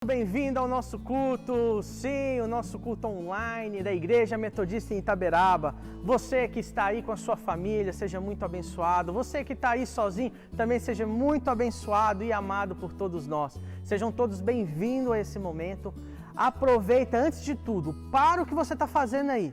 Bem-vindo ao nosso culto, sim, o nosso culto online da Igreja Metodista em Itaberaba. Você que está aí com a sua família, seja muito abençoado. Você que está aí sozinho, também seja muito abençoado e amado por todos nós. Sejam todos bem-vindos a esse momento. Aproveita, antes de tudo, para o que você está fazendo aí.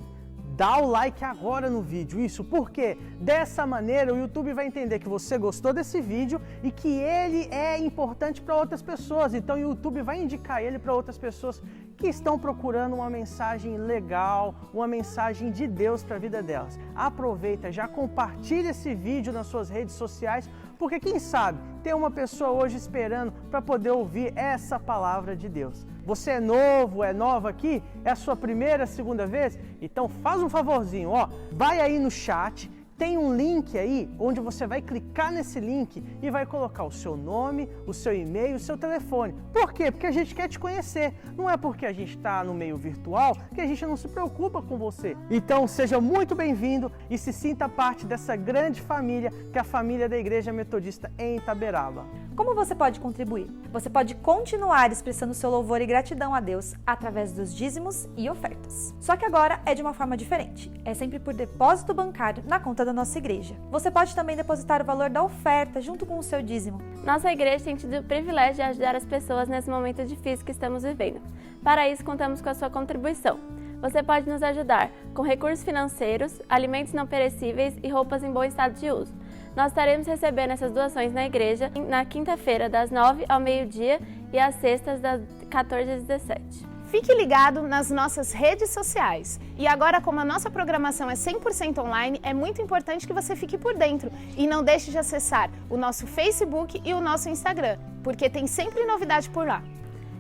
Dá o like agora no vídeo, isso porque dessa maneira o YouTube vai entender que você gostou desse vídeo e que ele é importante para outras pessoas. Então o YouTube vai indicar ele para outras pessoas que estão procurando uma mensagem legal, uma mensagem de Deus para a vida delas. Aproveita, já compartilha esse vídeo nas suas redes sociais, porque quem sabe tem uma pessoa hoje esperando para poder ouvir essa palavra de Deus. Você é novo, é nova aqui? É a sua primeira, segunda vez? Então faz um favorzinho, vai aí no chat, tem um link aí onde você vai clicar nesse link e vai colocar o seu nome, o seu e-mail, o seu telefone. Por quê? Porque a gente quer te conhecer. Não é porque a gente está no meio virtual que a gente não se preocupa com você. Então seja muito bem-vindo e se sinta parte dessa grande família que é a família da Igreja Metodista em Itaberaba. Como você pode contribuir? Você pode continuar expressando seu louvor e gratidão a Deus através dos dízimos e ofertas. Só que agora é de uma forma diferente. É sempre por depósito bancário na conta da nossa igreja. Você pode também depositar o valor da oferta junto com o seu dízimo. Nossa igreja tem tido o privilégio de ajudar as pessoas nesse momento difícil que estamos vivendo. Para isso, contamos com a sua contribuição. Você pode nos ajudar com recursos financeiros, alimentos não perecíveis e roupas em bom estado de uso. Nós estaremos recebendo essas doações na igreja na quinta-feira, das 9 ao meio-dia e às sextas, das 14 às 17. Fique ligado nas nossas redes sociais. E agora, como a nossa programação é 100% online, é muito importante que você fique por dentro. E não deixe de acessar o nosso Facebook e o nosso Instagram, porque tem sempre novidade por lá.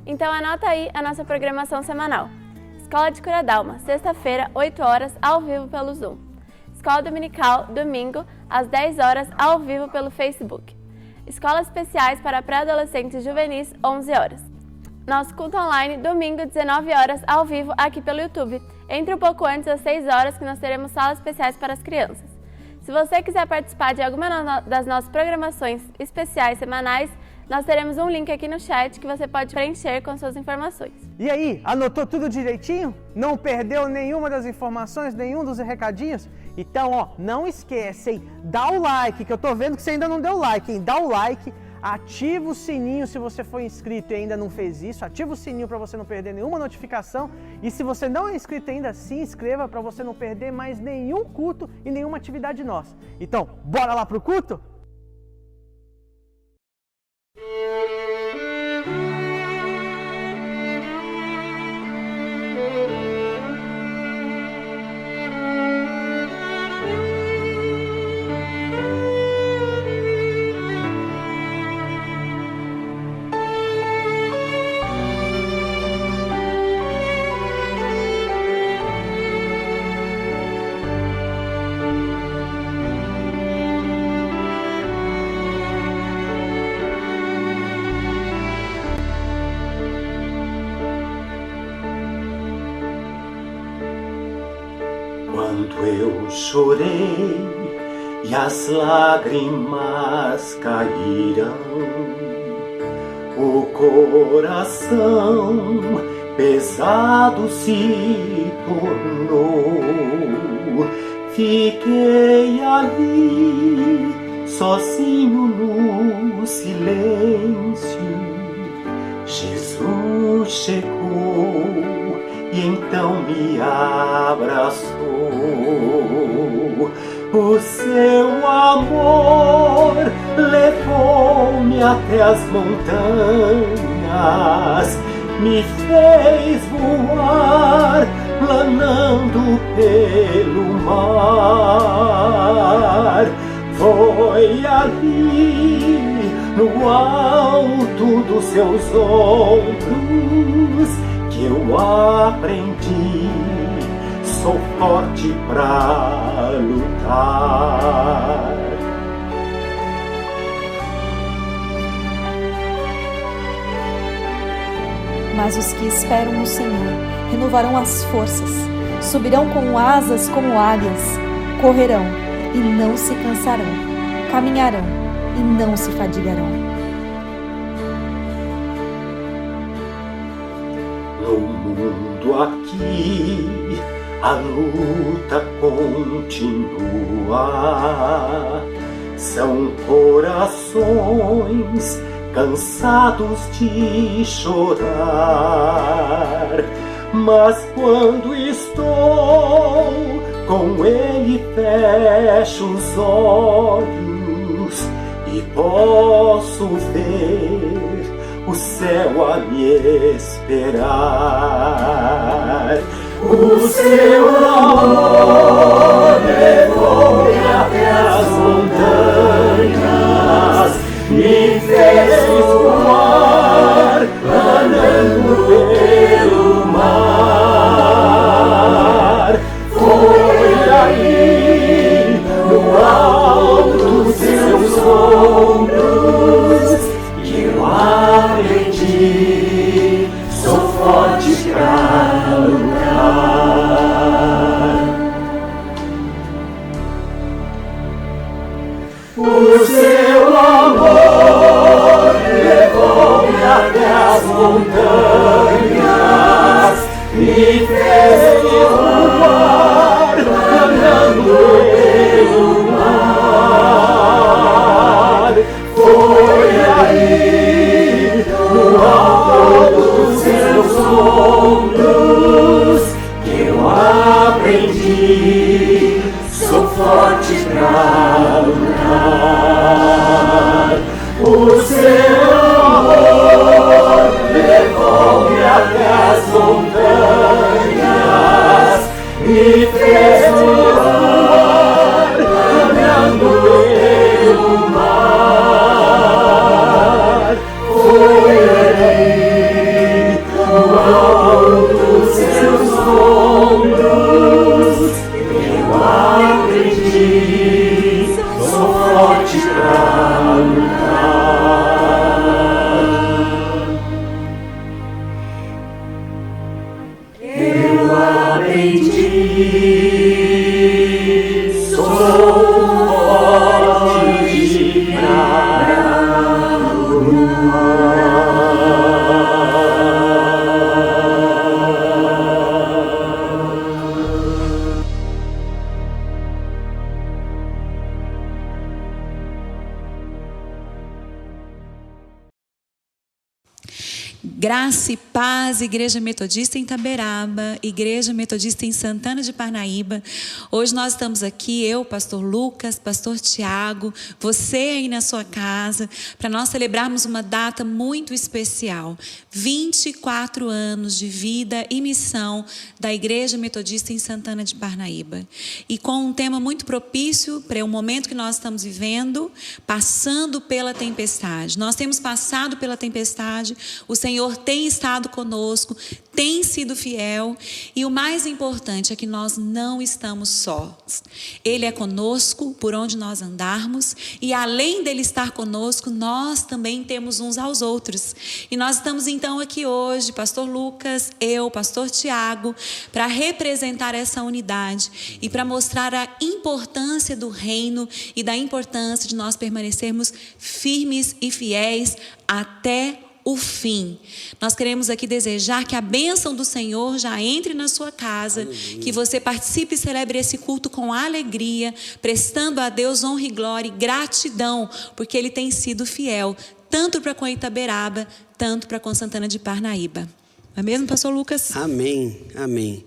Então anota aí a nossa programação semanal. Escola de Cura d'Alma, sexta-feira, 8 horas, ao vivo pelo Zoom. Escola Dominical, domingo, às 10 horas, ao vivo pelo Facebook. Escolas especiais para pré-adolescentes e juvenis, 11 horas. Nosso culto online, domingo, 19 horas, ao vivo, aqui pelo YouTube. Entre um pouco antes, às 6 horas, que nós teremos salas especiais para as crianças. Se você quiser participar de alguma das nossas programações especiais semanais, nós teremos um link aqui no chat que você pode preencher com suas informações. E aí, anotou tudo direitinho? Não perdeu nenhuma das informações, nenhum dos recadinhos? Então, não esquece, hein? Dá o like, que eu tô vendo que você ainda não deu like, hein? Dá o like, ativa o sininho se você for inscrito e ainda não fez isso, ativa o sininho para você não perder nenhuma notificação. E se você não é inscrito ainda, se inscreva para você não perder mais nenhum culto e nenhuma atividade nossa. Então, bora lá pro culto? Quando eu chorei e as lágrimas caíram, o coração pesado se tornou. Fiquei ali, sozinho no silêncio. Jesus chegou e então me abraçou. O seu amor levou-me até as montanhas, me fez voar, planando pelo mar. Foi ali, no alto dos seus ombros, que eu aprendi, sou forte pra lutar. Mas os que esperam no Senhor renovarão as forças, subirão com asas como águias, correrão e não se cansarão, caminharão e não se fadigarão. No mundo aqui a luta continua. São corações cansados de chorar, mas quando estou com Ele fecho os olhos e posso ver o céu a me esperar. O seu amor levou-me até as montanhas, me fez voar andando pelo mar. Foi aí no alto dos seus ombros que eu aprendi, sou forte pra lutar. O seu amor levou-me até as montanhas, me fez voar andando pelo mar. Foi aí no alto dos seus ombros que eu aprendi, sou forte pra lutar. O seu amor levou-me até as montanhas, me fez voar andando pelo mar. Foi aí no alto dos seus ombros que eu aprendi, sou forte pra lutar. Eu aprendi, sou forte pra Graça e paz, Igreja Metodista em Itaberaba, Igreja Metodista em Santana de Parnaíba. Hoje nós estamos aqui, eu, Pastor Lucas, Pastor Tiago, você aí na sua casa, para nós celebrarmos uma data muito especial. 24 anos de vida e missão da Igreja Metodista em Santana de Parnaíba. E com um tema muito propício para o momento que nós estamos vivendo, passando pela tempestade. Nós temos passado pela tempestade, o Senhor tem estado conosco, tem sido fiel, e o mais importante é que nós não estamos sós. Ele é conosco por onde nós andarmos, e além dele estar conosco, nós também temos uns aos outros. E nós estamos então aqui hoje, Pastor Lucas, eu, Pastor Tiago, para representar essa unidade e para mostrar a importância do reino e da importância de nós permanecermos firmes e fiéis até o fim. Nós queremos aqui desejar que a bênção do Senhor já entre na sua casa, que você participe e celebre esse culto com alegria, prestando a Deus honra e glória e gratidão, porque Ele tem sido fiel, tanto para com Itaberaba, tanto para com Santana de Parnaíba. Não é mesmo, Pastor Lucas? Amém, amém.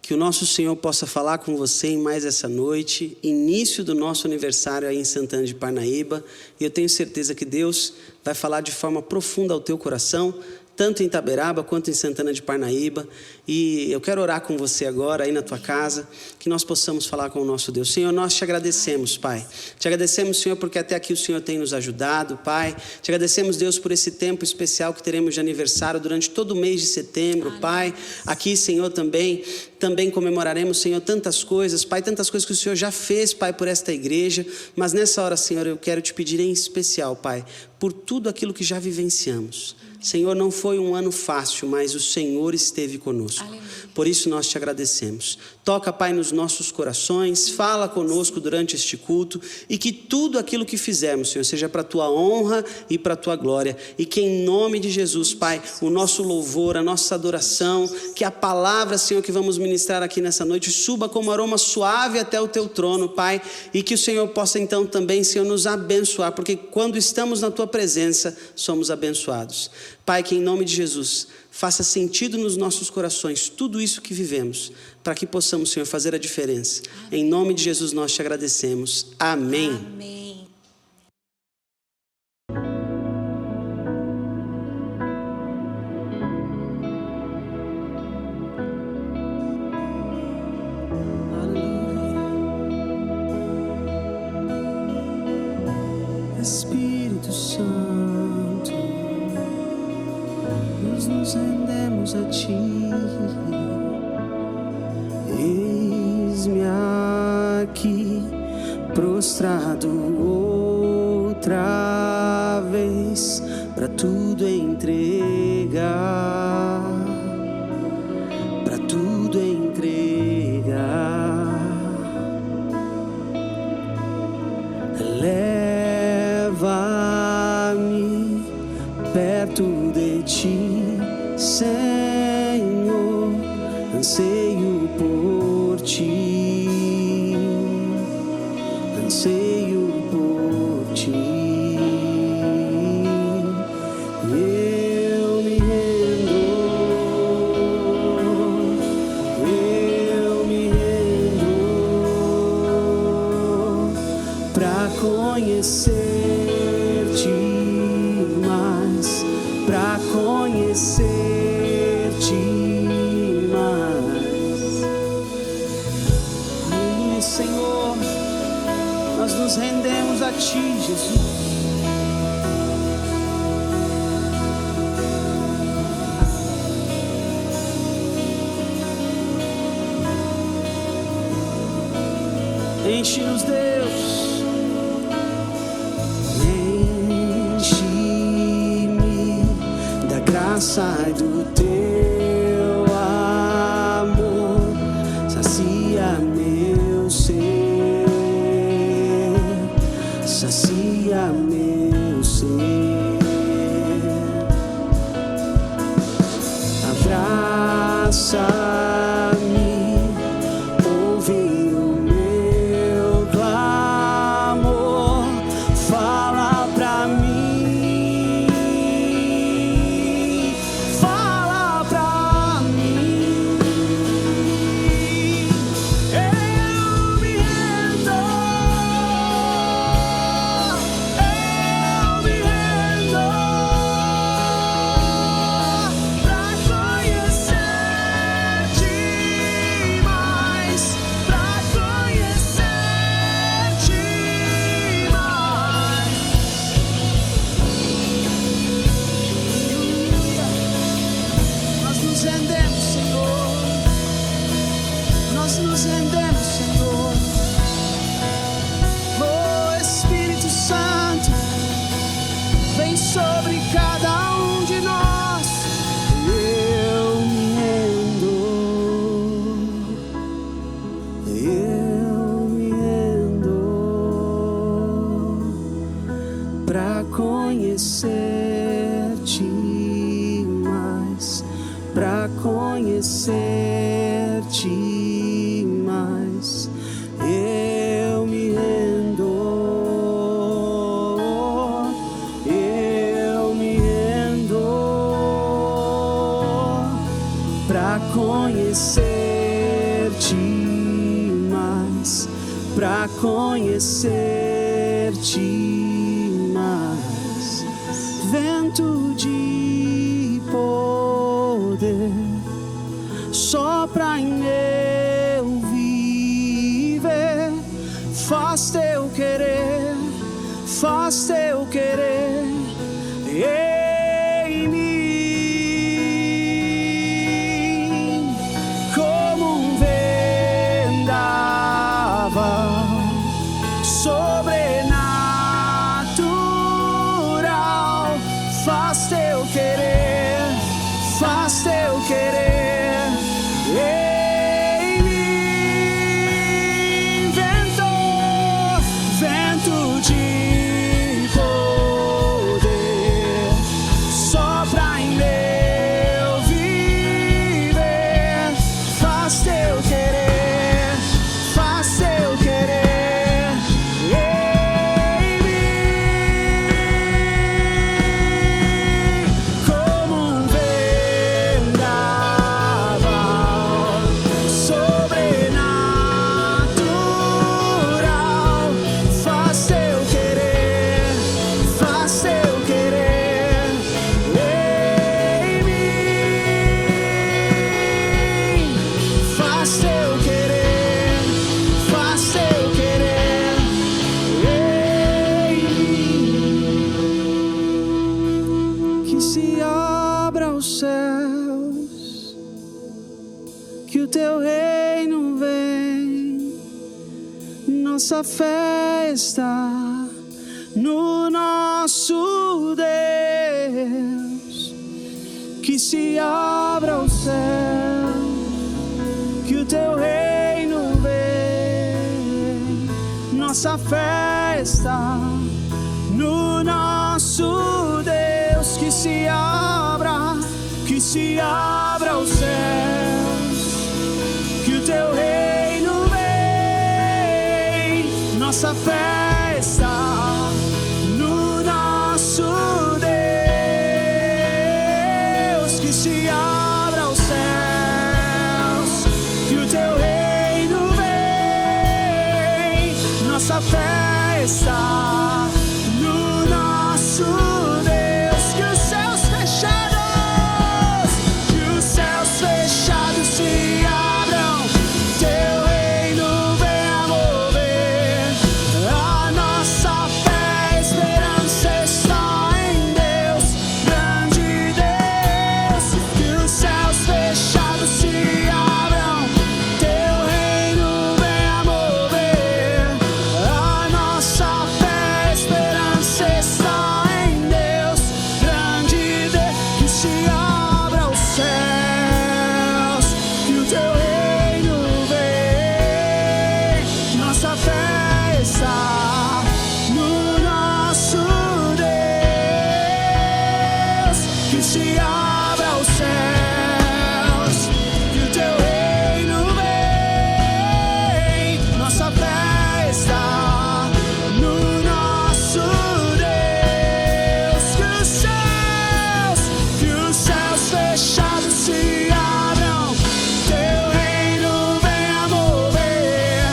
Que o nosso Senhor possa falar com você em mais essa noite, início do nosso aniversário aí em Santana de Parnaíba. E eu tenho certeza que Deus vai falar de forma profunda ao teu coração, tanto em Itaberaba quanto em Santana de Parnaíba. E eu quero orar com você agora, aí na tua casa, que nós possamos falar com o nosso Deus. Senhor, nós te agradecemos, Pai. Te agradecemos, Senhor, porque até aqui o Senhor tem nos ajudado, Pai. Te agradecemos, Deus, por esse tempo especial que teremos de aniversário durante todo o mês de setembro, Pai. Aqui, Senhor, também também comemoraremos, Senhor, tantas coisas, Pai, tantas coisas que o Senhor já fez, Pai, por esta igreja. Mas nessa hora, Senhor, eu quero te pedir em especial, Pai, por tudo aquilo que já vivenciamos. Senhor, não foi um ano fácil, mas o Senhor esteve conosco. Aleluia. Por isso nós te agradecemos. Toca, Pai, nos nossos corações, fala conosco durante este culto e que tudo aquilo que fizermos, Senhor, seja para a tua honra e para a tua glória. E que em nome de Jesus, Pai, o nosso louvor, a nossa adoração, que a palavra, Senhor, que vamos ministrar aqui nessa noite suba como aroma suave até o teu trono, Pai, e que o Senhor possa então também, Senhor, nos abençoar, porque quando estamos na tua presença, somos abençoados. Pai, que em nome de Jesus faça sentido nos nossos corações tudo isso que vivemos, para que possamos, Senhor, fazer a diferença. Amém. Em nome de Jesus nós te agradecemos. Amém. Amém. Espírito Santo, nos rendemos a ti. Eis-me aqui, prostrado outra vez, para tudo entregar, para tudo entregar. Leva-me perto de ti, Senhor, anseio por ti, anseio por ti. Eu me rendo pra conhecer-te mais, pra conhecer-te mais. Aleluia, Senhor, nós nos rendemos a ti, Jesus. Enche-nos, Deus. Enche-me da graça e do teu amor. Sacia meu ser, sacia meu ser. Abraça-me, ouve o meu clamor, fala pra mim, fala pra mim. Eu me rendo, pra conhecer-te mais, pra conhecer-te mais. Nós nos rendemos, Senhor. Nós nos rendemos, Senhor. Oh, Espírito Santo, vem sobre cada um de nós. Eu me rendo, pra conhecer-te mais, pra conhecer-te mais. Eu me rendo, pra conhecer-te mais, pra conhecer-te mais. Vento de poder sopra em meu viver, faz teu querer, faz teu querer em mim, como um teu querer em mim. Vento de poder, sopra em meu viver. Faz teu querer, faz teu querer em mim. Como um vendaval sobrenatural. Faz teu querer, faz teu querer em mim. Faz teu querer, faz teu querer em mim. Que se abra os céus, que o teu reino vem. Nossa fé está no nosso Deus. Que se abra os céus, que o teu reino vem. Nossa fé está no nosso Deus. Que se abra os céus, que o teu reino vem. Nossa fé está no nosso Deus. Que se abra os céus, que o teu reino vem. Nossa fé está no nosso Deus. Que os céus fechados, que os céus fechados se abram. Teu reino venha mover. A nossa fé, esperança está em Deus, grande Deus. Que os céus fechados se abram. Teu reino venha mover. A nossa fé, esperança está em Deus, grande Deus. Que se abra os céus, que o teu reino vem. Nossa fé está no nosso Deus. Que se abra os céus, que o teu reino vem. Nossa fé está no nosso Deus. Que os céus fechados se abram. Teu reino venha mover.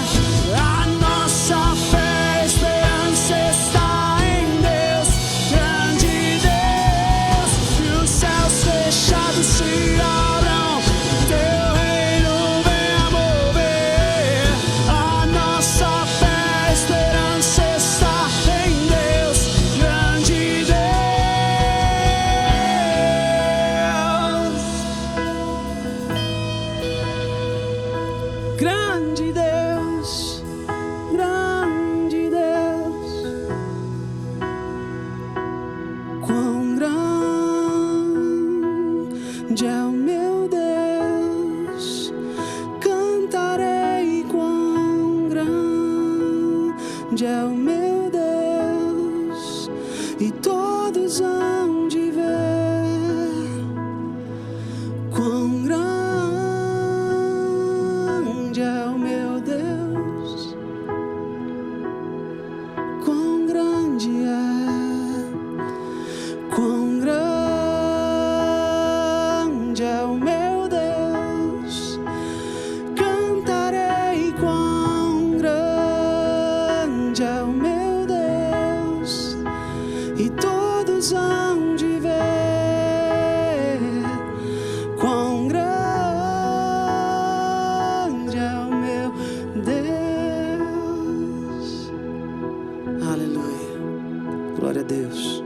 A nossa fé, esperança está em Deus, grande Deus. Que os céus fechados se abram. Teu reino venha mover. A nossa fé, esperança está em Deus, grande Deus. Grande Deus, grande Deus. Quão grande é o meu Deus. Cantarei quão grande é o meu Deus. E todos hão de ver quão grande é o meu Deus. Quão grande é, quão grande é o meu Deus. Cantarei quão grande é o meu Deus. E todos hão de ver quão grande é o meu Deus. Aleluia. Glória a Deus.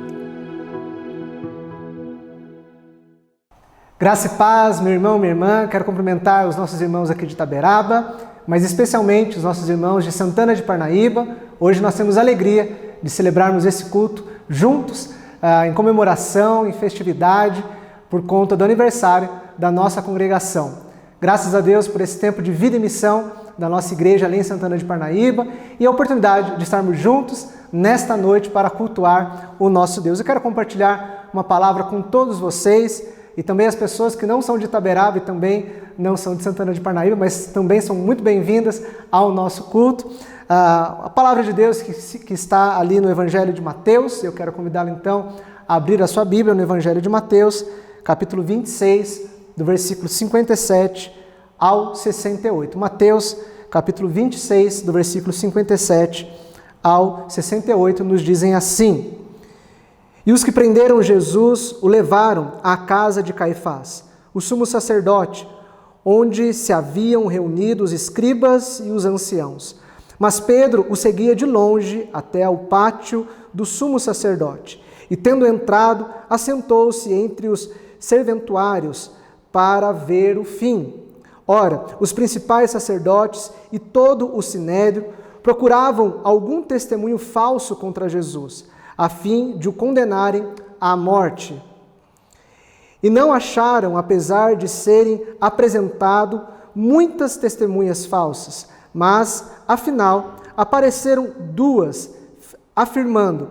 Graça e paz, meu irmão, minha irmã. Quero cumprimentar os nossos irmãos aqui de Itaberaba, mas especialmente os nossos irmãos de Santana de Parnaíba. Hoje nós temos a alegria de celebrarmos esse culto juntos, em comemoração, em festividade, por conta do aniversário da nossa congregação. Graças a Deus por esse tempo de vida e missão da nossa igreja ali em Santana de Parnaíba e a oportunidade de estarmos juntos nesta noite para cultuar o nosso Deus. Eu quero compartilhar uma palavra com todos vocês e também as pessoas que não são de Itaberaba e também não são de Santana de Parnaíba, mas também são muito bem-vindas ao nosso culto. A palavra de Deus que está ali no Evangelho de Mateus, eu quero convidá-lo então a abrir a sua Bíblia no Evangelho de Mateus, capítulo 26, do versículo 57 ao 68. Mateus, capítulo 26, do versículo 57 ao 68, nos dizem assim: E os que prenderam Jesus o levaram à casa de Caifás, o sumo sacerdote, onde se haviam reunido os escribas e os anciãos. Mas Pedro o seguia de longe até ao pátio do sumo sacerdote, e tendo entrado, assentou-se entre os serventuários para ver o fim. Ora, os principais sacerdotes e todo o sinédrio procuravam algum testemunho falso contra Jesus, a fim de o condenarem à morte. E não acharam, apesar de serem apresentado muitas testemunhas falsas, mas, afinal, apareceram duas, afirmando: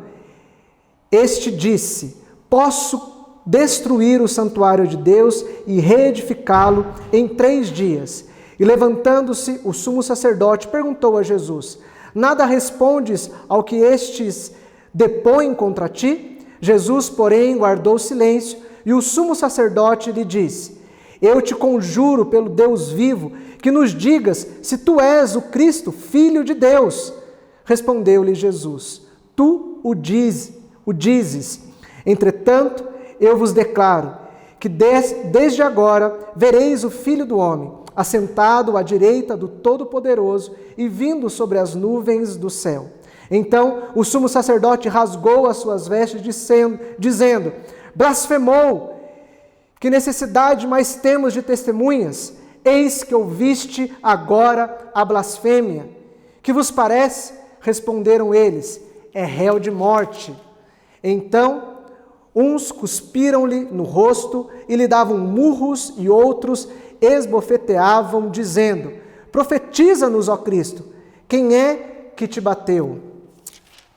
Este disse: Posso destruir o santuário de Deus e reedificá-lo em 3 dias. E levantando-se, o sumo sacerdote perguntou a Jesus: Nada respondes ao que estes depõem contra ti? Jesus, porém, guardou silêncio, e o sumo sacerdote lhe disse: Eu te conjuro pelo Deus vivo, que nos digas se tu és o Cristo, Filho de Deus. Respondeu-lhe Jesus: Tu o dizes. Entretanto, eu vos declaro que desde agora vereis o Filho do Homem, assentado à direita do Todo-Poderoso e vindo sobre as nuvens do céu. Então o sumo sacerdote rasgou as suas vestes, dizendo: Blasfemou! Que necessidade mais temos de testemunhas? Eis que ouviste agora a blasfêmia. Que vos parece? Responderam eles: É réu de morte. Então uns cuspiram-lhe no rosto e lhe davam murros, e outros esbofeteavam, dizendo: Profetiza-nos, ó Cristo, quem é que te bateu?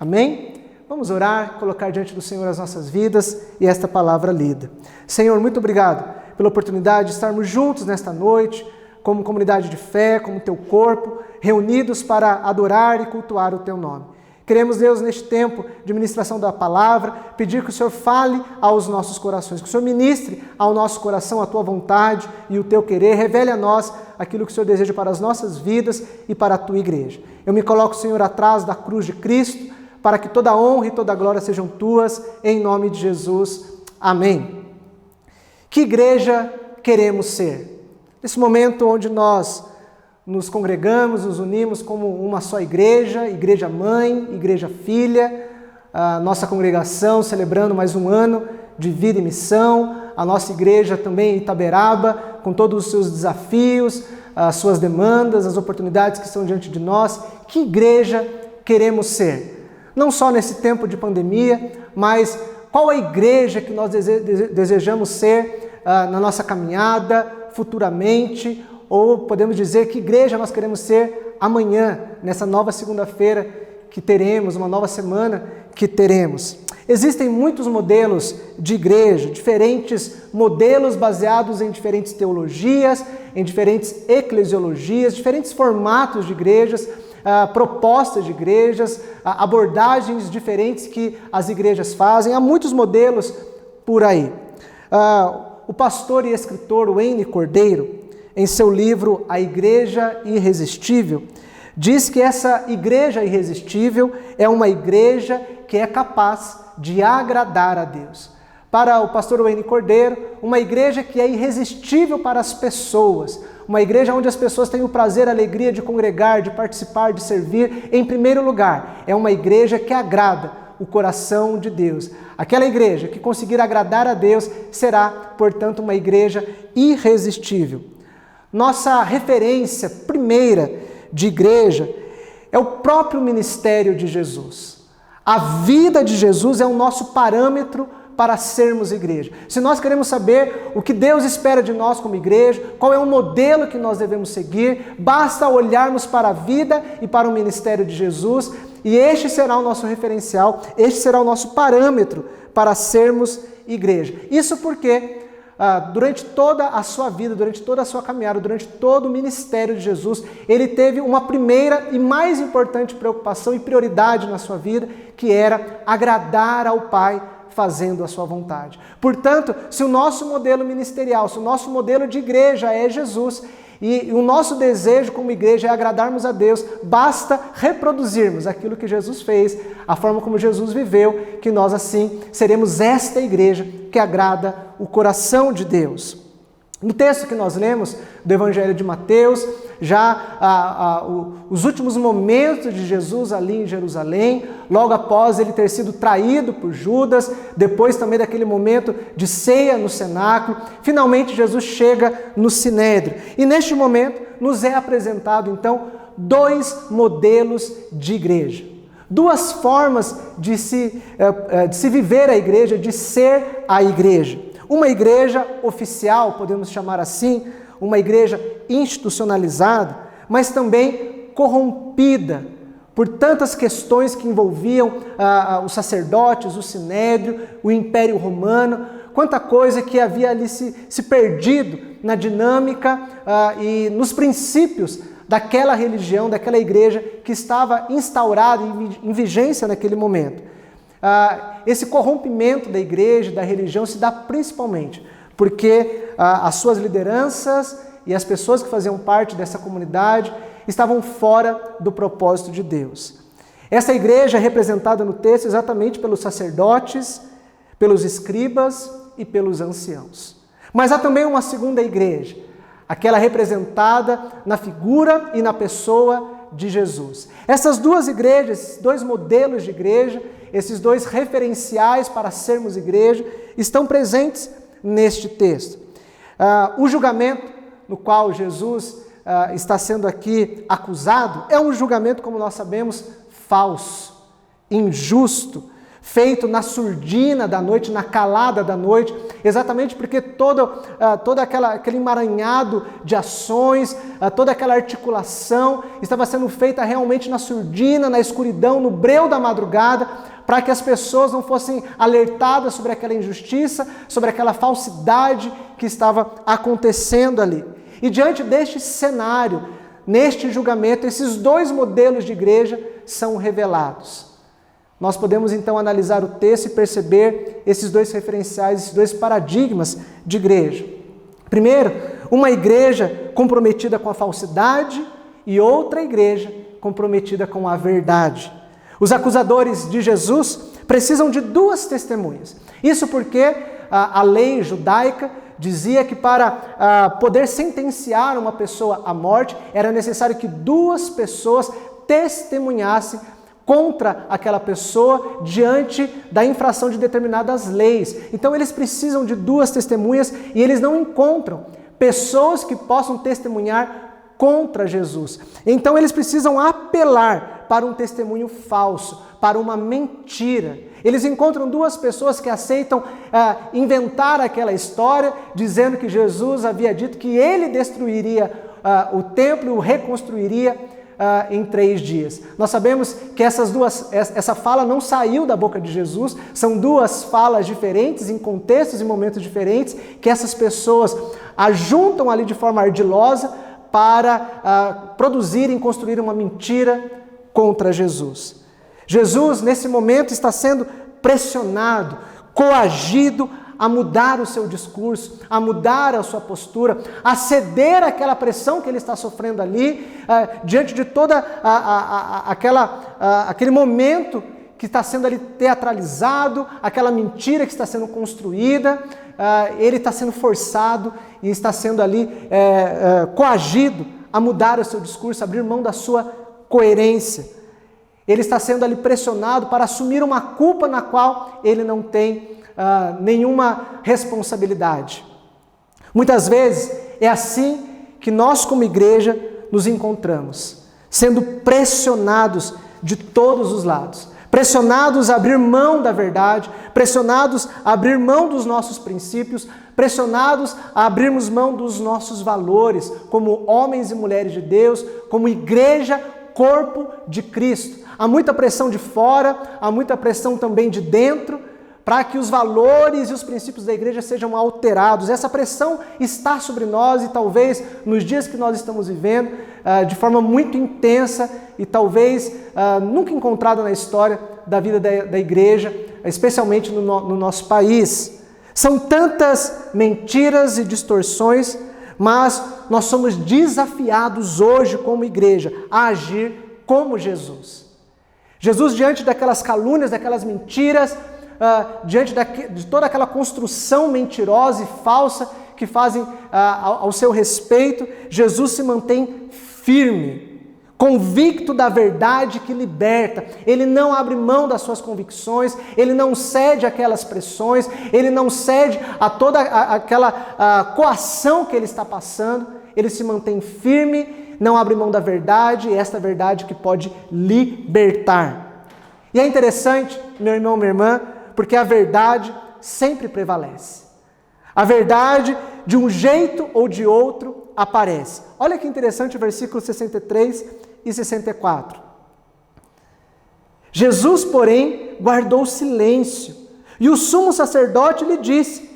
Amém? Vamos orar, colocar diante do Senhor as nossas vidas e esta palavra lida. Senhor, muito obrigado pela oportunidade de estarmos juntos nesta noite, como comunidade de fé, como teu corpo, reunidos para adorar e cultuar o teu nome. Queremos, Deus, neste tempo de ministração da palavra, pedir que o Senhor fale aos nossos corações, que o Senhor ministre ao nosso coração a tua vontade e o teu querer, revele a nós aquilo que o Senhor deseja para as nossas vidas e para a tua igreja. Eu me coloco, Senhor, atrás da cruz de Cristo, para que toda a honra e toda a glória sejam tuas, em nome de Jesus. Amém. Que igreja queremos ser? Nesse momento onde nós nos congregamos, nos unimos como uma só igreja, igreja mãe, igreja filha, a nossa congregação celebrando mais um ano de vida e missão, a nossa igreja também em Itaberaba, com todos os seus desafios, as suas demandas, as oportunidades que estão diante de nós. Que igreja queremos ser? Não só nesse tempo de pandemia, mas qual a igreja que nós desejamos ser na nossa caminhada, futuramente, ou podemos dizer que igreja nós queremos ser amanhã, nessa nova segunda-feira que teremos, uma nova semana que teremos. Existem muitos modelos de igreja, diferentes modelos baseados em diferentes teologias, em diferentes eclesiologias, diferentes formatos de igrejas, propostas de igrejas, abordagens diferentes que as igrejas fazem. Há muitos modelos por aí. O pastor e escritor Wayne Cordeiro, em seu livro A Igreja Irresistível, diz que essa igreja irresistível é uma igreja que é capaz de agradar a Deus. Para o pastor Wayne Cordeiro, uma igreja que é irresistível para as pessoas, uma igreja onde as pessoas têm o prazer, a alegria de congregar, de participar, de servir, em primeiro lugar, é uma igreja que agrada o coração de Deus. Aquela igreja que conseguir agradar a Deus será, portanto, uma igreja irresistível. Nossa referência primeira de igreja é o próprio ministério de Jesus. A vida de Jesus é o nosso parâmetro para sermos igreja. Se nós queremos saber o que Deus espera de nós como igreja, qual é o modelo que nós devemos seguir, basta olharmos para a vida e para o ministério de Jesus, e este será o nosso referencial, este será o nosso parâmetro para sermos igreja. Isso porque durante toda a sua vida, durante toda a sua caminhada, durante todo o ministério de Jesus, ele teve uma primeira e mais importante preocupação e prioridade na sua vida, que era agradar ao Pai fazendo a sua vontade. Portanto, se o nosso modelo ministerial, se o nosso modelo de igreja é Jesus, e o nosso desejo como igreja é agradarmos a Deus, basta reproduzirmos aquilo que Jesus fez, a forma como Jesus viveu, que nós assim seremos esta igreja que agrada o coração de Deus. No texto que nós lemos do Evangelho de Mateus, já os últimos momentos de Jesus ali em Jerusalém, logo após ele ter sido traído por Judas, depois também daquele momento de ceia no cenáculo, finalmente Jesus chega no Sinédrio. E neste momento nos é apresentado então 2 modelos de igreja. 2 formas de se viver a igreja, de ser a igreja. Uma igreja oficial, podemos chamar assim, uma igreja institucionalizada, mas também corrompida por tantas questões que envolviam os sacerdotes, o sinédrio, o Império Romano, quanta coisa que havia ali se perdido na dinâmica e nos princípios daquela religião, daquela igreja que estava instaurada em vigência naquele momento. Esse corrompimento da igreja, da religião, se dá principalmente porque as suas lideranças e as pessoas que faziam parte dessa comunidade estavam fora do propósito de Deus. Essa igreja é representada no texto exatamente pelos sacerdotes, pelos escribas e pelos anciãos. Mas há também uma segunda igreja, aquela representada na figura e na pessoa de Jesus. Essas 2 igrejas, esses 2 modelos de igreja, esses 2 referenciais para sermos igreja, estão presentes neste texto. O julgamento no qual Jesus está sendo aqui acusado é um julgamento, como nós sabemos, falso, injusto, feito na surdina da noite, na calada da noite, exatamente porque todo aquele emaranhado de ações, toda aquela articulação estava sendo feita realmente na surdina, na escuridão, no breu da madrugada, para que as pessoas não fossem alertadas sobre aquela injustiça, sobre aquela falsidade que estava acontecendo ali. E diante deste cenário, neste julgamento, esses 2 modelos de igreja são revelados. Nós podemos então analisar o texto e perceber esses 2 referenciais, esses 2 paradigmas de igreja. Primeiro, uma igreja comprometida com a falsidade e outra igreja comprometida com a verdade. Os acusadores de Jesus precisam de 2 testemunhas. Isso porque a lei judaica dizia que para poder sentenciar uma pessoa à morte, era necessário que 2 pessoas testemunhassem contra aquela pessoa diante da infração de determinadas leis. Então eles precisam de 2 testemunhas e eles não encontram pessoas que possam testemunhar contra Jesus. Então eles precisam apelar para um testemunho falso, para uma mentira. Eles encontram 2 pessoas que aceitam inventar aquela história, dizendo que Jesus havia dito que ele destruiria o templo e o reconstruiria em 3 dias. Nós sabemos que essa fala não saiu da boca de Jesus, são 2 falas diferentes, em contextos e momentos diferentes, que essas pessoas ajuntam ali de forma ardilosa para produzirem, construir uma mentira contra Jesus. Jesus, nesse momento, está sendo pressionado, coagido a mudar o seu discurso, a mudar a sua postura, a ceder àquela pressão que ele está sofrendo ali, diante de toda aquele momento que está sendo ali teatralizado, aquela mentira que está sendo construída, ele está sendo forçado e está sendo ali coagido a mudar o seu discurso, a abrir mão da sua coerência. Ele está sendo ali pressionado para assumir uma culpa na qual ele não tem nenhuma responsabilidade. Muitas vezes é assim que nós como igreja nos encontramos, sendo pressionados de todos os lados, pressionados a abrir mão da verdade, pressionados a abrir mão dos nossos princípios, pressionados a abrirmos mão dos nossos valores como homens e mulheres de Deus, como igreja, corpo de Cristo. Há muita pressão de fora, há muita pressão também de dentro, para que os valores e os princípios da igreja sejam alterados. Essa pressão está sobre nós e talvez nos dias que nós estamos vivendo, de forma muito intensa e talvez nunca encontrada na história da vida da igreja, especialmente no nosso país. São tantas mentiras e distorções, mas nós somos desafiados hoje como igreja a agir como Jesus. Jesus, diante daquelas calúnias, daquelas mentiras, diante de toda aquela construção mentirosa e falsa que fazem ao seu respeito, Jesus se mantém firme, convicto da verdade que liberta. Ele não abre mão das suas convicções, ele não cede àquelas pressões, ele não cede a toda aquela coação que ele está passando. Ele se mantém firme, não abre mão da verdade, e esta verdade que pode libertar. E é interessante, meu irmão, minha irmã, porque a verdade sempre prevalece. A verdade, de um jeito ou de outro, aparece. Olha que interessante o versículo 63 e 64. Jesus, porém, guardou silêncio, e o sumo sacerdote lhe disse: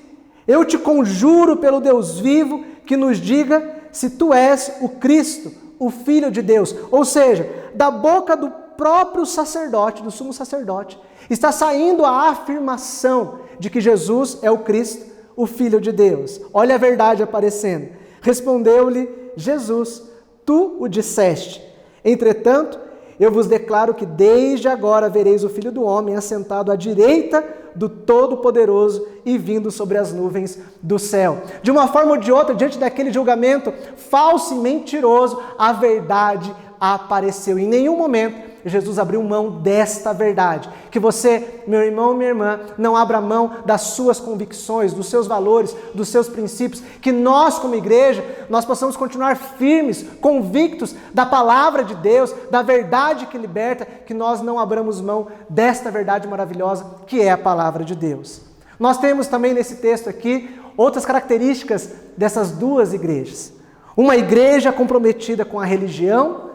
eu te conjuro pelo Deus vivo, que nos diga se tu és o Cristo, o Filho de Deus. Ou seja, da boca do próprio sacerdote, do sumo sacerdote, está saindo a afirmação de que Jesus é o Cristo, o Filho de Deus. Olha a verdade aparecendo. Respondeu-lhe Jesus: tu o disseste. Entretanto, eu vos declaro que desde agora vereis o Filho do Homem assentado à direita do Todo-Poderoso e vindo sobre as nuvens do céu. De uma forma ou de outra, diante daquele julgamento falso e mentiroso, a verdade apareceu. Em nenhum momento Jesus abriu mão desta verdade. Que você, meu irmão e minha irmã, não abra mão das suas convicções, dos seus valores, dos seus princípios. Que nós, como igreja, nós possamos continuar firmes, convictos da palavra de Deus, da verdade que liberta, que nós não abramos mão desta verdade maravilhosa que é a palavra de Deus. Nós temos também nesse texto aqui outras características dessas duas igrejas. Uma igreja comprometida com a religião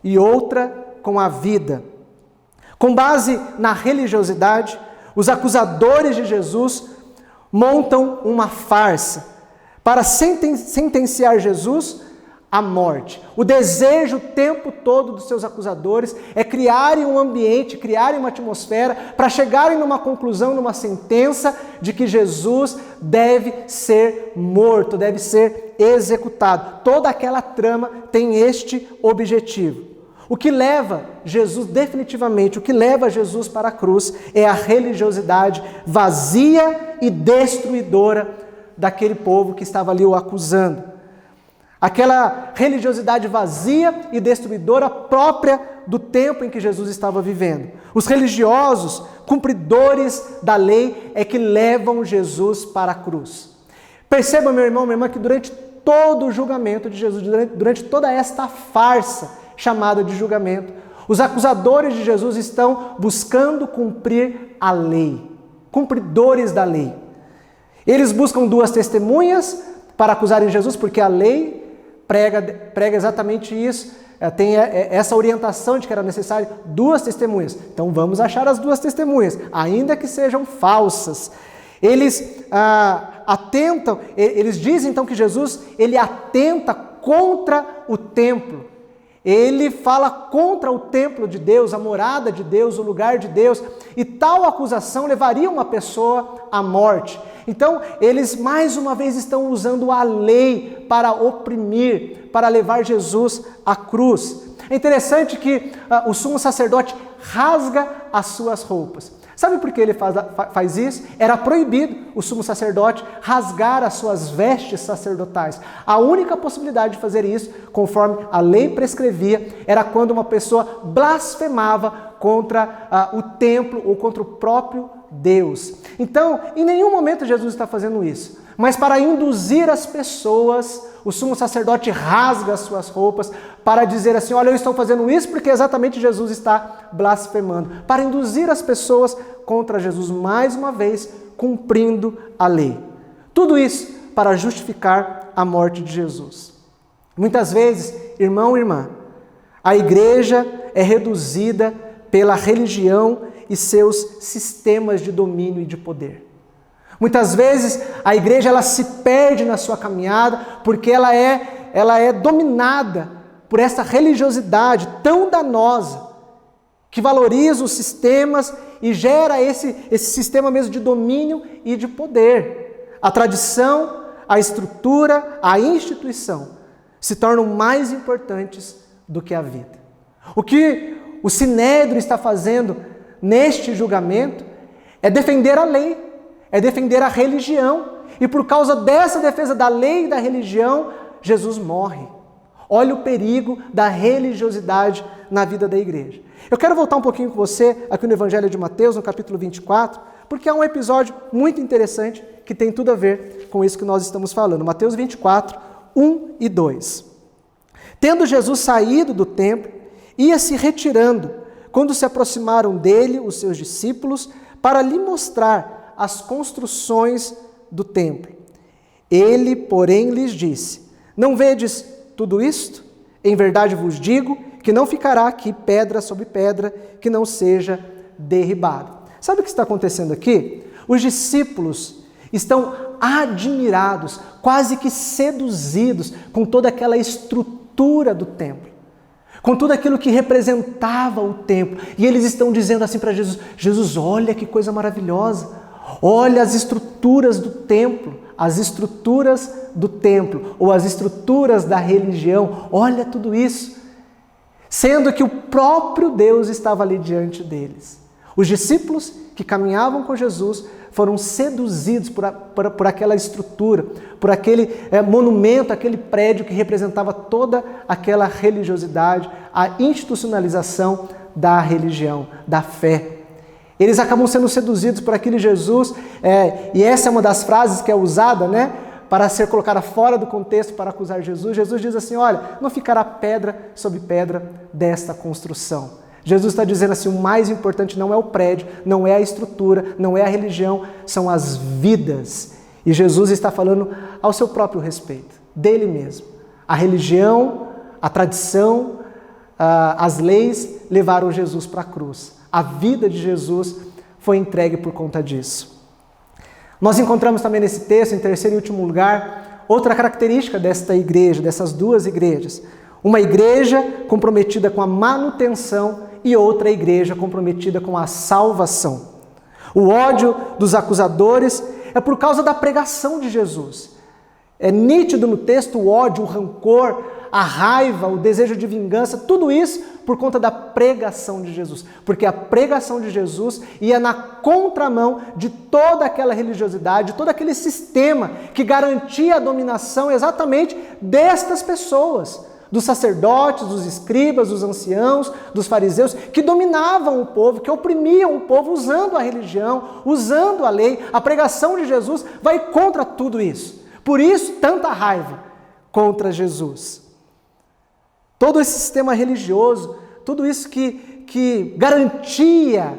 e outra com a vida. Com base na religiosidade, os acusadores de Jesus montam uma farsa para sentenciar Jesus à morte. O desejo o tempo todo dos seus acusadores é criarem um ambiente, criarem uma atmosfera para chegarem numa conclusão, numa sentença de que Jesus deve ser morto, deve ser executado. Toda aquela trama tem este objetivo. O que leva Jesus, definitivamente, o que leva Jesus para a cruz é a religiosidade vazia e destruidora daquele povo que estava ali o acusando. Aquela religiosidade vazia e destruidora própria do tempo em que Jesus estava vivendo. Os religiosos, cumpridores da lei, é que levam Jesus para a cruz. Perceba, meu irmão, minha irmã, que durante todo o julgamento de Jesus, durante toda esta farsa chamada de julgamento, os acusadores de Jesus estão buscando cumprir a lei, cumpridores da lei. Eles buscam duas testemunhas para acusarem Jesus, porque a lei prega exatamente isso, tem essa orientação de que era necessário duas testemunhas. Então vamos achar as duas testemunhas, ainda que sejam falsas. Eles atentam, eles dizem então que Jesus, ele atenta contra o templo. Ele fala contra o templo de Deus, a morada de Deus, o lugar de Deus, e tal acusação levaria uma pessoa à morte. Então, eles mais uma vez estão usando a lei para oprimir, para levar Jesus à cruz. É interessante que o sumo sacerdote rasga as suas roupas. Sabe por que ele faz isso? Era proibido o sumo sacerdote rasgar as suas vestes sacerdotais. A única possibilidade de fazer isso, conforme a lei prescrevia, era quando uma pessoa blasfemava contra o templo ou contra o próprio Deus. Então, em nenhum momento Jesus está fazendo isso. mas para induzir as pessoas, o sumo sacerdote rasga as suas roupas para dizer assim, olha, eu estou fazendo isso porque exatamente Jesus está blasfemando. Para induzir as pessoas contra Jesus, mais uma vez, cumprindo a lei. Tudo isso para justificar a morte de Jesus. Muitas vezes, irmão e irmã, a igreja é reduzida pela religião e seus sistemas de domínio e de poder. Muitas vezes a igreja ela se perde na sua caminhada porque ela é dominada por essa religiosidade tão danosa que valoriza os sistemas e gera esse sistema mesmo de domínio e de poder. A tradição, a estrutura, a instituição se tornam mais importantes do que a vida. O que o Sinédrio está fazendo neste julgamento é defender a lei, é defender a religião. E por causa dessa defesa da lei e da religião, Jesus morre. Olha o perigo da religiosidade na vida da igreja. Eu quero voltar um pouquinho com você aqui no Evangelho de Mateus, no capítulo 24, porque há um episódio muito interessante que tem tudo a ver com isso que nós estamos falando. Mateus 24, 1 e 2. Tendo Jesus saído do templo, ia se retirando, quando se aproximaram dele os seus discípulos, para lhe mostrar as construções do templo. Ele, porém, lhes disse, não vedes tudo isto? Em verdade vos digo que não ficará aqui pedra sobre pedra que não seja derribada. Sabe o que está acontecendo aqui? Os discípulos estão admirados, quase que seduzidos com toda aquela estrutura do templo, com tudo aquilo que representava o templo. E eles estão dizendo assim para Jesus, Jesus, olha que coisa maravilhosa, olha as estruturas do templo, ou as estruturas da religião, olha tudo isso. Sendo que o próprio Deus estava ali diante deles. Os discípulos que caminhavam com Jesus foram seduzidos por aquela estrutura, por aquele monumento, aquele prédio que representava toda aquela religiosidade, a institucionalização da religião, da fé. Eles acabam sendo seduzidos por aquele Jesus, e essa é uma das frases que é usada, para ser colocada fora do contexto para acusar Jesus. Jesus diz assim, olha, não ficará pedra sobre pedra desta construção. Jesus está dizendo assim, o mais importante não é o prédio, não é a estrutura, não é a religião, são as vidas. E Jesus está falando ao seu próprio respeito, dele mesmo. A religião, a tradição, as leis levaram Jesus para a cruz. A vida de Jesus foi entregue por conta disso. Nós encontramos também nesse texto, em terceiro e último lugar, outra característica desta igreja, dessas duas igrejas. Uma igreja comprometida com a manutenção e outra igreja comprometida com a salvação. O ódio dos acusadores é por causa da pregação de Jesus. É nítido no texto o ódio, o rancor, a raiva, o desejo de vingança, tudo isso por conta da pregação de Jesus. Porque a pregação de Jesus ia na contramão de toda aquela religiosidade, todo aquele sistema que garantia a dominação exatamente destas pessoas, dos sacerdotes, dos escribas, dos anciãos, dos fariseus, que dominavam o povo, que oprimiam o povo usando a religião, usando a lei. A pregação de Jesus vai contra tudo isso. Por isso, tanta raiva contra Jesus. Todo esse sistema religioso, tudo isso que garantia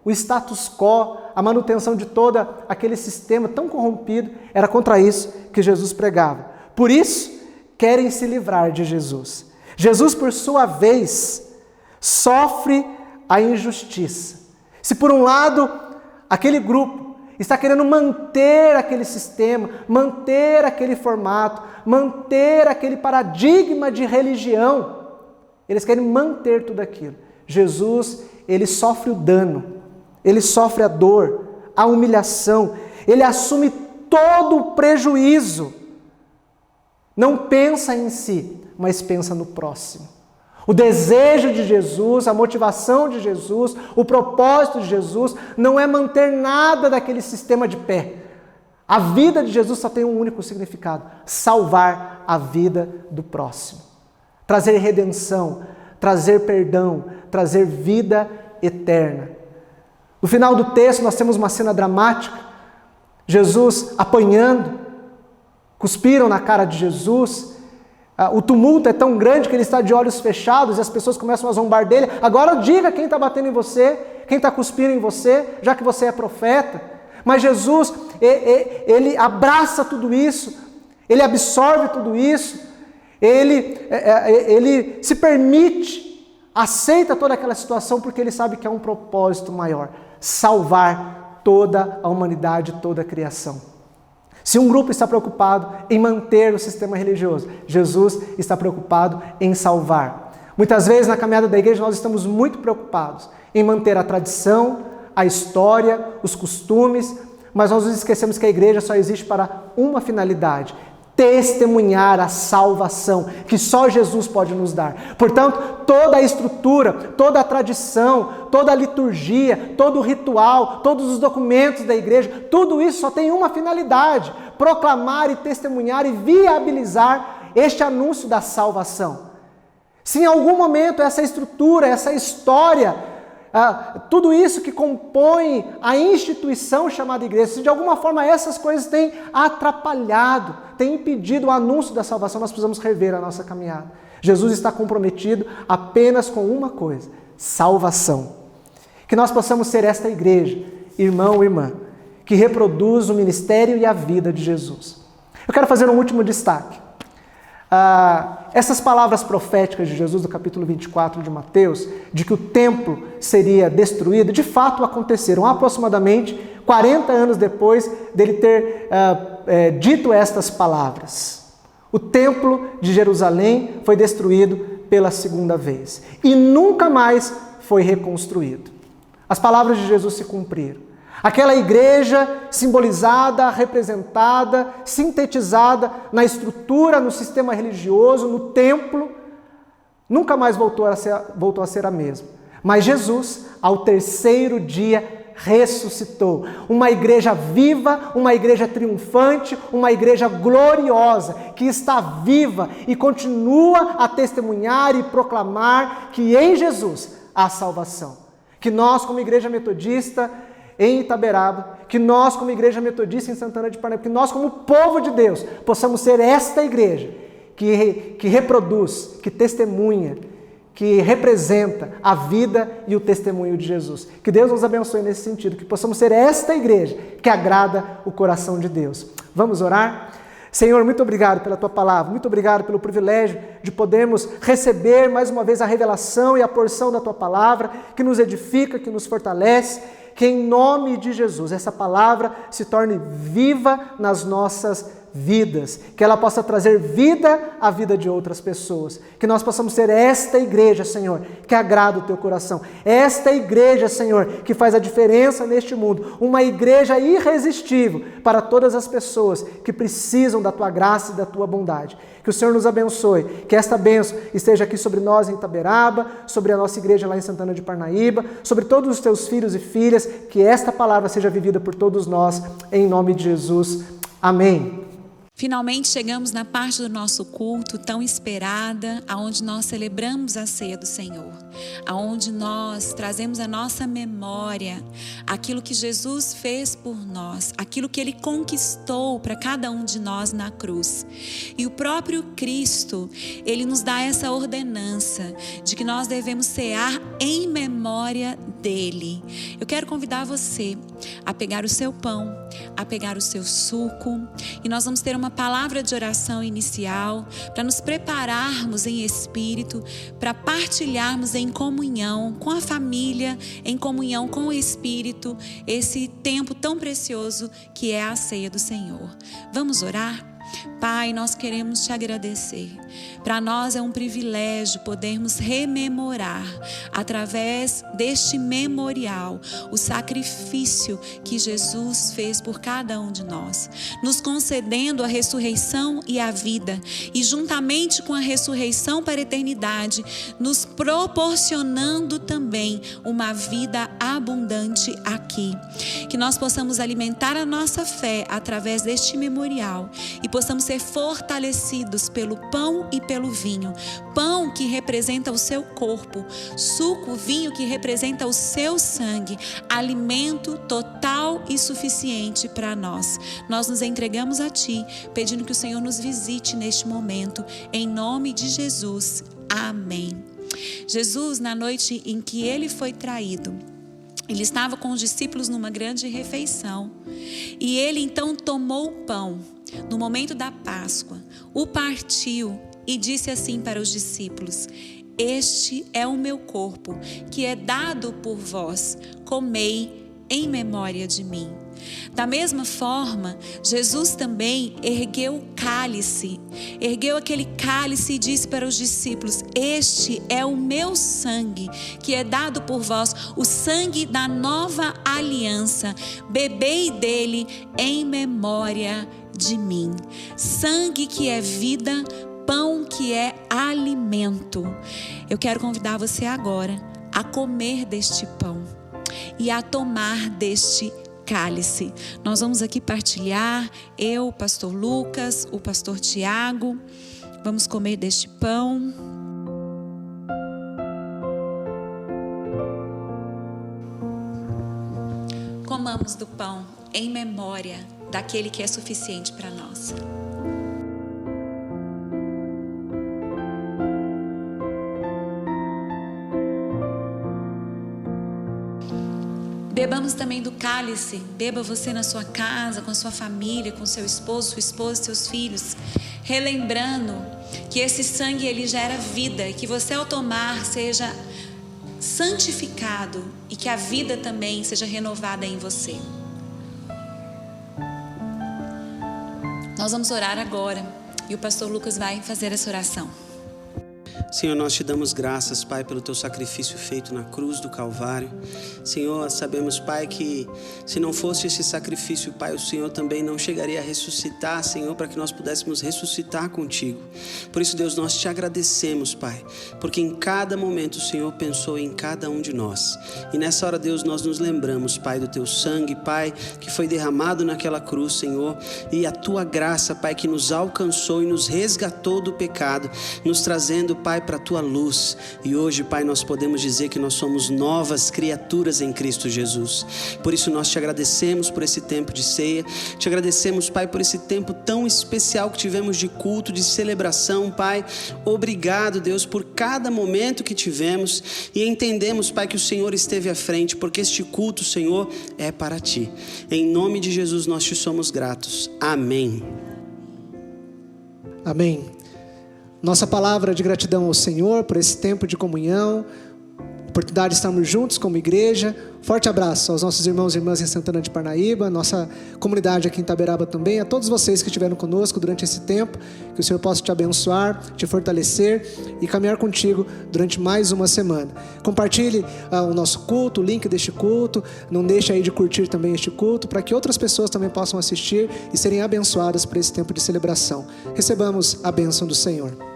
o status quo, a manutenção de todo aquele sistema tão corrompido, era contra isso que Jesus pregava. Por isso, querem se livrar de Jesus. Jesus, por sua vez, sofre a injustiça. Se por um lado, aquele grupo está querendo manter aquele sistema, manter aquele formato, manter aquele paradigma de religião, eles querem manter tudo aquilo. Jesus, ele sofre o dano, ele sofre a dor, a humilhação, ele assume todo o prejuízo. Não pensa em si, mas pensa no próximo. O desejo de Jesus, a motivação de Jesus, o propósito de Jesus não é manter nada daquele sistema de pé. A vida de Jesus só tem um único significado: salvar a vida do próximo. Trazer redenção, trazer perdão, trazer vida eterna. No final do texto nós temos uma cena dramática, Jesus apanhando cuspiram na cara de Jesus. O tumulto é tão grande que ele está de olhos fechados e as pessoas começam a zombar dele. Agora diga quem está batendo em você, quem está cuspindo em você, já que você é profeta. Mas Jesus, ele abraça tudo isso, ele absorve tudo isso, ele se permite, aceita toda aquela situação porque ele sabe que é um propósito maior, salvar toda a humanidade, toda a criação. Se um grupo está preocupado em manter o sistema religioso, Jesus está preocupado em salvar. Muitas vezes na caminhada da igreja nós estamos muito preocupados em manter a tradição, a história, os costumes, mas nós nos esquecemos que a igreja só existe para uma finalidade: testemunhar a salvação que só Jesus pode nos dar. Portanto, toda a estrutura, toda a tradição, toda a liturgia, todo o ritual, todos os documentos da igreja, tudo isso só tem uma finalidade: proclamar e testemunhar e viabilizar este anúncio da salvação. Se em algum momento essa estrutura, essa história, tudo isso que compõe a instituição chamada igreja, se de alguma forma essas coisas têm atrapalhado, têm impedido o anúncio da salvação, nós precisamos rever a nossa caminhada. Jesus está comprometido apenas com uma coisa: salvação. Que nós possamos ser esta igreja, irmão e irmã, que reproduz o ministério e a vida de Jesus. Eu quero fazer um último destaque. Essas palavras proféticas de Jesus do capítulo 24 de Mateus, de que o templo seria destruído, de fato aconteceram aproximadamente 40 anos depois dele ter dito estas palavras. O templo de Jerusalém foi destruído pela segunda vez e nunca mais foi reconstruído. As palavras de Jesus se cumpriram. Aquela igreja simbolizada, representada, sintetizada na estrutura, no sistema religioso, no templo, nunca mais voltou a ser a mesma. Mas Jesus, ao terceiro dia, ressuscitou. Uma igreja viva, uma igreja triunfante, uma igreja gloriosa, que está viva e continua a testemunhar e proclamar que em Jesus há salvação. Que nós, como igreja metodista em Itaberaba, que nós como igreja metodista em Santana de Parnaíba, que nós como povo de Deus, possamos ser esta igreja que reproduz, que testemunha, que representa a vida e o testemunho de Jesus. Que Deus nos abençoe nesse sentido, que possamos ser esta igreja que agrada o coração de Deus. Vamos orar? Senhor, muito obrigado pela Tua palavra, muito obrigado pelo privilégio de podermos receber mais uma vez a revelação e a porção da Tua palavra, que nos edifica, que nos fortalece. Que em nome de Jesus essa palavra se torne viva nas nossas vidas, que ela possa trazer vida à vida de outras pessoas, que nós possamos ser esta igreja, Senhor, que agrada o Teu coração, esta igreja, Senhor, que faz a diferença neste mundo, uma igreja irresistível para todas as pessoas que precisam da Tua graça e da Tua bondade. Que o Senhor nos abençoe, que esta bênção esteja aqui sobre nós em Itaberaba, sobre a nossa igreja lá em Santana de Parnaíba, sobre todos os Teus filhos e filhas, que esta palavra seja vivida por todos nós, em nome de Jesus. Amém. Finalmente chegamos na parte do nosso culto tão esperada, aonde nós celebramos a ceia do Senhor, aonde nós trazemos à nossa memória aquilo que Jesus fez por nós, aquilo que Ele conquistou para cada um de nós na cruz. E o próprio Cristo, Ele nos dá essa ordenança de que nós devemos cear em memória dEle. Eu quero convidar você a pegar o seu pão, a pegar o seu suco, e nós vamos ter uma palavra de oração inicial para nos prepararmos em espírito, para partilharmos em comunhão com a família, em comunhão com o Espírito, esse tempo tão precioso que é a ceia do Senhor. Vamos orar? Pai, nós queremos Te agradecer. Para nós é um privilégio podermos rememorar, através deste memorial, o sacrifício que Jesus fez por cada um de nós, nos concedendo a ressurreição e a vida, e juntamente com a ressurreição para a eternidade, nos proporcionando também uma vida abundante aqui. Que nós possamos alimentar a nossa fé através deste memorial e possamos ser fortalecidos pelo pão e pelo vinho. Pão que representa o seu corpo, suco, vinho que representa o seu sangue, alimento total e suficiente para nós. Nós nos entregamos a Ti, pedindo que o Senhor nos visite neste momento, em nome de Jesus. Amém. Jesus, na noite em que Ele foi traído, Ele estava com os discípulos numa grande refeição. E Ele então tomou o pão, no momento da Páscoa, o partiu e disse assim para os discípulos: este é o meu corpo, que é dado por vós, comei em memória de mim. Da mesma forma, Jesus também ergueu o cálice, ergueu aquele cálice e disse para os discípulos: este é o meu sangue, que é dado por vós, o sangue da nova aliança, bebei dele em memória de mim. Sangue que é vida, pão que é alimento. Eu quero convidar você agora a comer deste pão e a tomar deste cálice. Nós vamos aqui partilhar, eu, o pastor Lucas, o pastor Tiago, vamos comer deste pão. Comamos do pão em memória daquele que é suficiente para nós. Bebamos também do cálice. Beba você na sua casa, com a sua família, com seu esposo, sua esposa, seus filhos, relembrando que esse sangue ele gera vida e que você ao tomar seja santificado e que a vida também seja renovada em você. Nós vamos orar agora e o pastor Lucas vai fazer essa oração. Senhor, nós te damos graças, Pai, pelo teu sacrifício feito na cruz do Calvário. Senhor, sabemos, Pai, que se não fosse esse sacrifício, Pai, o Senhor também não chegaria a ressuscitar, Senhor, para que nós pudéssemos ressuscitar contigo. Por isso, Deus, nós te agradecemos, Pai, porque em cada momento o Senhor pensou em cada um de nós. E nessa hora, Deus, nós nos lembramos, Pai, do teu sangue, Pai, que foi derramado naquela cruz, Senhor, e a tua graça, Pai, que nos alcançou e nos resgatou do pecado, nos trazendo, Pai, para a tua luz. E hoje, Pai, nós podemos dizer que nós somos novas criaturas em Cristo Jesus. Por isso nós te agradecemos por esse tempo de ceia, te agradecemos, Pai, por esse tempo tão especial que tivemos de culto, de celebração, Pai. Obrigado, Deus, por cada momento que tivemos e entendemos, Pai, que o Senhor esteve à frente, porque este culto, Senhor, é para ti. Em nome de Jesus nós te somos gratos. Amém. Amém. Nossa palavra de gratidão ao Senhor por esse tempo de comunhão, oportunidade de estarmos juntos como igreja. Forte abraço aos nossos irmãos e irmãs em Santana de Parnaíba, nossa comunidade aqui em Itaberaba também, a todos vocês que estiveram conosco durante esse tempo, que o Senhor possa te abençoar, te fortalecer e caminhar contigo durante mais uma semana. Compartilhe o nosso culto, o link deste culto, não deixe aí de curtir também este culto, para que outras pessoas também possam assistir e serem abençoadas por esse tempo de celebração. Recebamos a bênção do Senhor.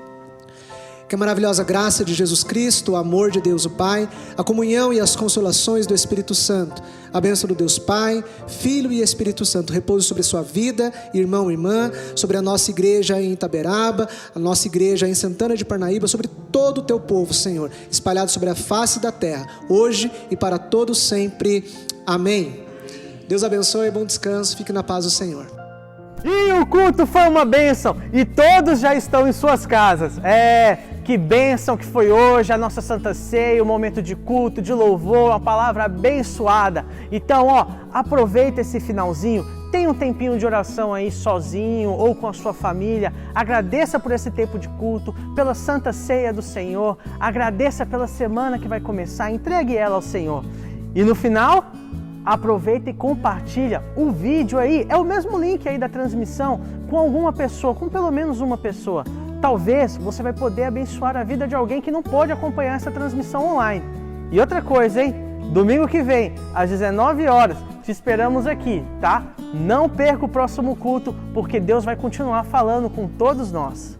Que a maravilhosa graça de Jesus Cristo, o amor de Deus o Pai, a comunhão e as consolações do Espírito Santo, a bênção do Deus Pai, Filho e Espírito Santo repouse sobre sua vida, irmão e irmã, sobre a nossa igreja em Itaberaba, a nossa igreja em Santana de Parnaíba, sobre todo o teu povo, Senhor, espalhado sobre a face da terra, hoje e para todos sempre. Amém. Deus abençoe, bom descanso, fique na paz do Senhor. E o culto foi uma bênção e todos já estão em suas casas. Que bênção que foi hoje a nossa Santa Ceia, o momento de culto, de louvor, uma palavra abençoada. Então, aproveita esse finalzinho, tem um tempinho de oração aí sozinho ou com a sua família. Agradeça por esse tempo de culto, pela Santa Ceia do Senhor. Agradeça pela semana que vai começar, entregue ela ao Senhor. E no final, aproveita e compartilha o vídeo aí, é o mesmo link aí da transmissão, com alguma pessoa, com pelo menos uma pessoa. Talvez você vai poder abençoar a vida de alguém que não pôde acompanhar essa transmissão online. E outra coisa, hein? Domingo que vem, às 19 horas, te esperamos aqui, tá? Não perca o próximo culto, porque Deus vai continuar falando com todos nós.